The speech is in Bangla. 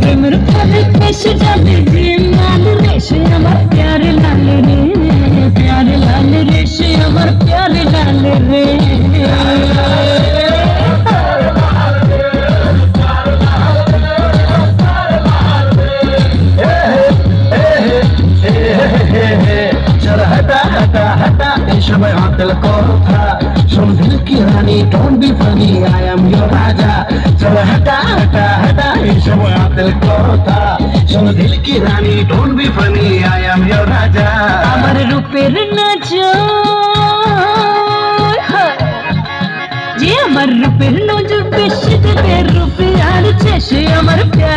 প্রেমের ফলে এসে যাবে যে লাল রে সে আমার প্যারে লাল রে, প্যারে লাল রে সে আমার প্যারে লাল রে। चल हटा हटा हटा समय दिल को था सुन दिल की रानी don't be funny I am your राजा। चल हटा हटा हटा समय दिल को था सुन दिल की रानी don't be funny I am your राजा। আমার রূপের নজর যে আমার রূপের নজর বেশি দেবে রূপে আর সে আমার প্যার